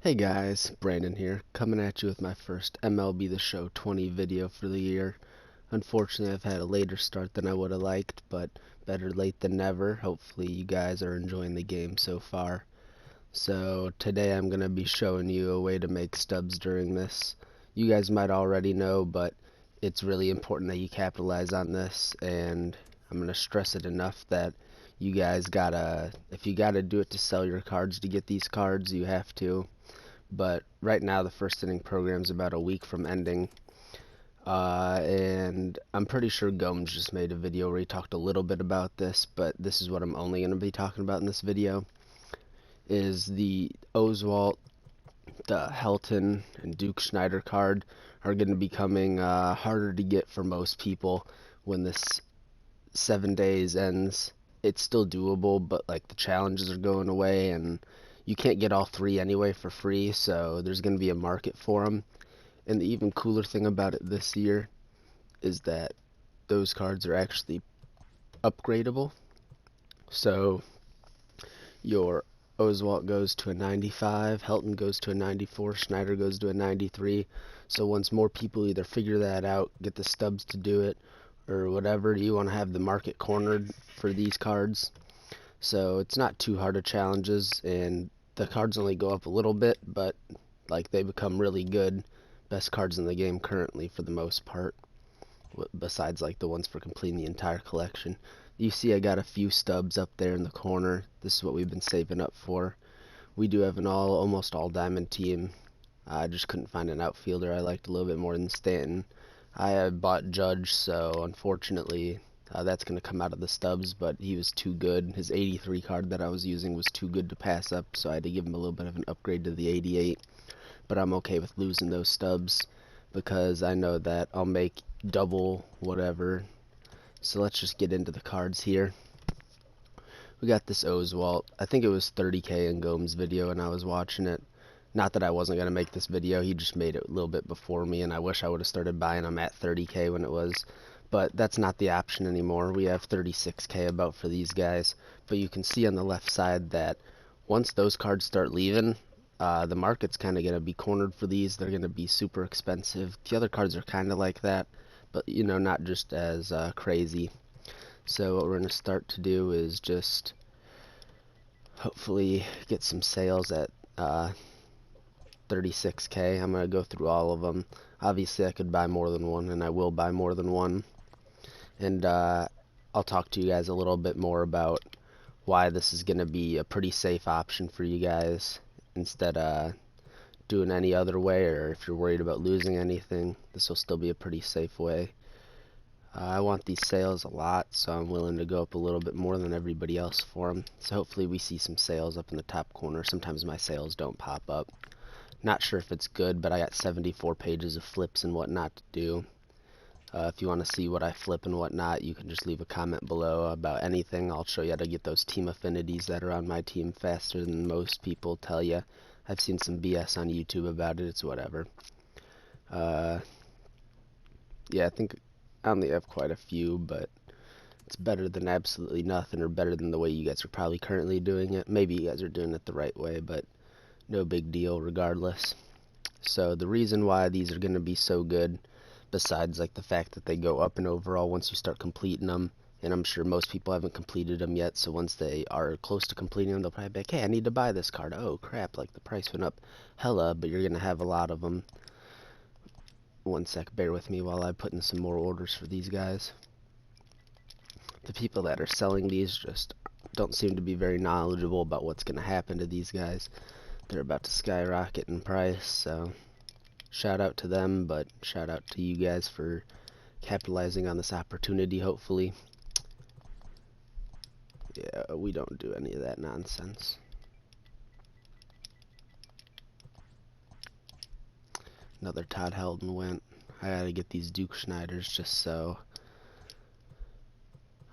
Hey guys, Brandon here, coming at you with my first MLB The Show 20 video for the year. Unfortunately, I've had a later start than I would have liked, but better late than never. Hopefully you guys are enjoying the game so far. So today I'm going to be showing you a way to make stubs during this. You guys might already know, but it's really important that you capitalize on this, and I'm going to stress it enough that you guys gotta, if you gotta do it to sell your cards to get these cards, you have to. But right now the first inning program's about a week from ending, and I'm pretty sure Gomes just made a video where he talked a little bit about this, but this is what I'm only going to be talking about in this video, is the Oswalt, the Helton, and Duke Schneider card are going to be becoming harder to get for most people when this 7 days ends. It's still doable, but like the challenges are going away, and you can't get all three anyway for free, so there's going to be a market for them. And the even cooler thing about it this year is that those cards are actually upgradable. So your Oswalt goes to a 95, Helton goes to a 94, Schneider goes to a 93. So once more people either figure that out, get the stubs to do it, or whatever, you want to have the market cornered for these cards. So it's not too hard of challenges, and the cards only go up a little bit, but like they become really good. Best cards in the game currently for the most part, besides like the ones for completing the entire collection. You see I got a few stubs up there in the corner. This is what we've been saving up for. We do have an almost all diamond team. I just couldn't find an outfielder I liked a little bit more than Stanton. I had bought Judge, so unfortunately that's going to come out of the stubs, but he was too good. His 83 card that I was using was too good to pass up, so I had to give him a little bit of an upgrade to the 88. But I'm okay with losing those stubs because I know that I'll make double whatever. So let's just get into the cards here. We got this Oswalt. I think it was 30k in Gomes' video and I was watching it. Not that I wasn't going to make this video, he just made it a little bit before me, and I wish I would have started buying them at 30k when it was. But that's not the option anymore. We have 36k about for these guys. But you can see on the left side that once those cards start leaving, the market's kind of going to be cornered for these. They're going to be super expensive. The other cards are kind of like that, but you know, not just as crazy. So what we're going to start to do is just hopefully get some sales at 36k. I'm going to go through all of them. Obviously I could buy more than one, and I will buy more than one. And I'll talk to you guys a little bit more about why this is going to be a pretty safe option for you guys instead of doing any other way, or if you're worried about losing anything, this will still be a pretty safe way. I want these sales a lot, so I'm willing to go up a little bit more than everybody else for them. So hopefully we see some sales up in the top corner. Sometimes my sales don't pop up. Not sure if it's good, but I got 74 pages of flips and whatnot to do. If you want to see what I flip and whatnot, you can just leave a comment below about anything. I'll show you how to get those team affinities that are on my team faster than most people tell you. I've seen some BS on YouTube about it. It's whatever. Yeah, I think I only have quite a few, but it's better than absolutely nothing, or better than the way you guys are probably currently doing it. Maybe you guys are doing it the right way, but no big deal regardless. So the reason why these are going to be so good, besides like the fact that they go up in overall once you start completing them, and I'm sure most people haven't completed them yet, so once they are close to completing them, they'll probably be like, hey, I need to buy this card. Oh crap, like the price went up hella, but you're going to have a lot of them. One sec, bear with me while I put in some more orders for these guys. The people that are selling these just don't seem to be very knowledgeable about what's going to happen to these guys. They're about to skyrocket in price, so shout out to them, but shout out to you guys for capitalizing on this opportunity, hopefully. Yeah, we don't do any of that nonsense. Another Todd Helton went. I gotta get these Duke Schneiders just so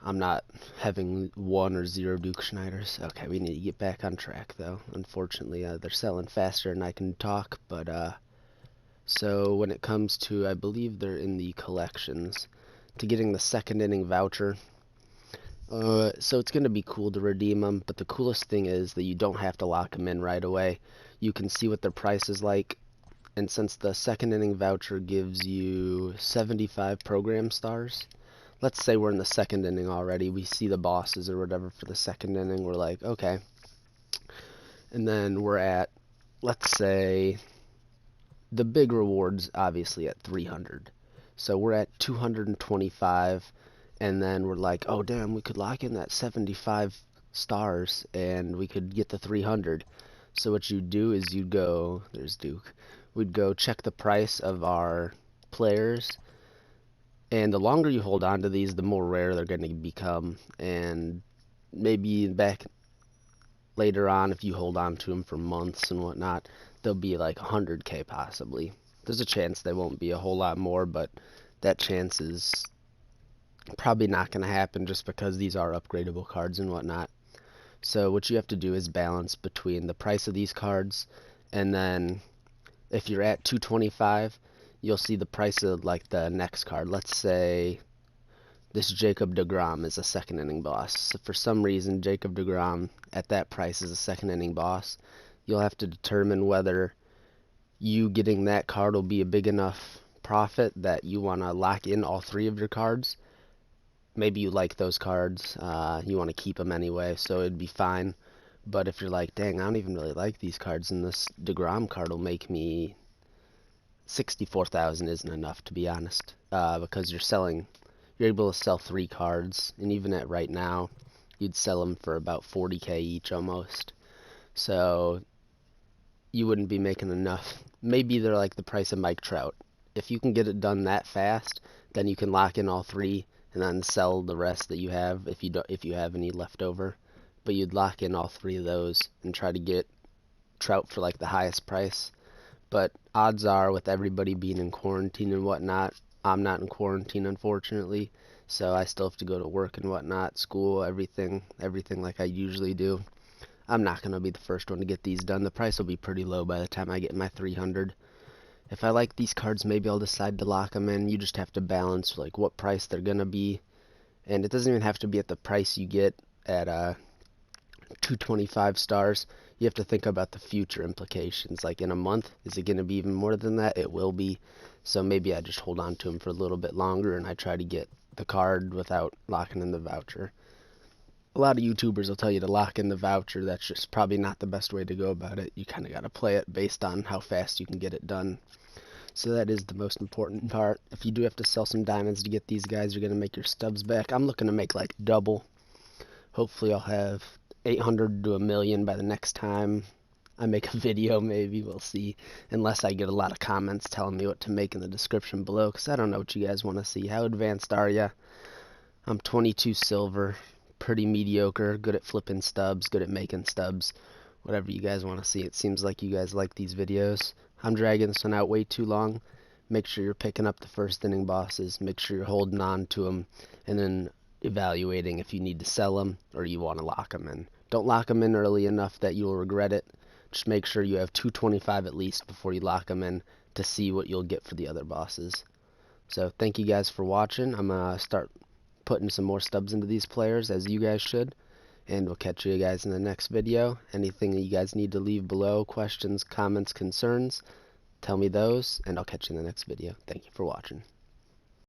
I'm not having 1 or 0 Duke Schneiders. Okay, we need to get back on track though. Unfortunately, they're selling faster than I can talk, but so when it comes to, I believe they're in the collections, to getting the second inning voucher. So it's going to be cool to redeem them, but the coolest thing is that you don't have to lock them in right away. you can see what their price is like. And since the second inning voucher gives you 75 program stars, let's say we're in the second inning already, we see the bosses or whatever for the second inning, we're like, okay. And then we're at, let's say, the big rewards obviously at 300. So we're at 225, and then we're like, oh damn, we could lock in that 75 stars and we could get the 300. So what you do is you go, there's Duke, we'd go check the price of our players, and the longer you hold on to these, the more rare they're going to become. And maybe back later on, if you hold on to them for months and whatnot, they'll be like 100k possibly. There's a chance they won't be a whole lot more, but that chance is probably not going to happen just because these are upgradable cards and whatnot. So what you have to do is balance between the price of these cards, and then if you're at 225, you'll see the price of like the next card. Let's say this Jacob deGrom is a second inning boss. So for some reason, Jacob deGrom at that price is a second inning boss. You'll have to determine whether you getting that card will be a big enough profit that you want to lock in all three of your cards. Maybe you like those cards, you want to keep them anyway, so it'd be fine. But if you're like, dang, I don't even really like these cards, and this deGrom card will make me 64,000 isn't enough, to be honest, because you're able to sell 3 cards, and even at right now, you'd sell them for about 40k each almost. So you wouldn't be making enough. Maybe they're like the price of Mike Trout. If you can get it done that fast, then you can lock in all 3 and then sell the rest that you have if you have any left over. But you'd lock in all 3 of those and try to get Trout for like the highest price. But odds are, with everybody being in quarantine and whatnot, I'm not in quarantine unfortunately, so I still have to go to work and whatnot, school, everything like I usually do. I'm not going to be the first one to get these done. The price will be pretty low by the time I get my 300. If I like these cards, maybe I'll decide to lock them in. You just have to balance like what price they're going to be. And it doesn't even have to be at the price you get at 225 stars. You have to think about the future implications. Like in a month, is it going to be even more than that? It will be. So maybe I just hold on to them for a little bit longer and I try to get the card without locking in the voucher. A lot of YouTubers will tell you to lock in the voucher. That's just probably not the best way to go about it. You kind of got to play it based on how fast you can get it done. So that is the most important part. If you do have to sell some diamonds to get these guys, you're going to make your stubs back. I'm looking to make like double. Hopefully I'll have 800 to a million by the next time I make a video, maybe. We'll see. Unless I get a lot of comments telling me what to make in the description below, because I don't know what you guys want to see. How advanced are ya? I'm 22 silver. Pretty mediocre. Good at flipping stubs. Good at making stubs. Whatever you guys want to see. It seems like you guys like these videos. I'm dragging this one out way too long. Make sure you're picking up the first inning bosses. Make sure you're holding on to them. And then evaluating if you need to sell them or you want to lock them in. Don't lock them in early enough that you'll regret it. Just make sure you have 225 at least before you lock them in to see what you'll get for the other bosses. So thank you guys for watching. I'm going to start putting some more stubs into these players, as you guys should. And we'll catch you guys in the next video. Anything that you guys need to leave below, questions, comments, concerns, tell me those, and I'll catch you in the next video. Thank you for watching.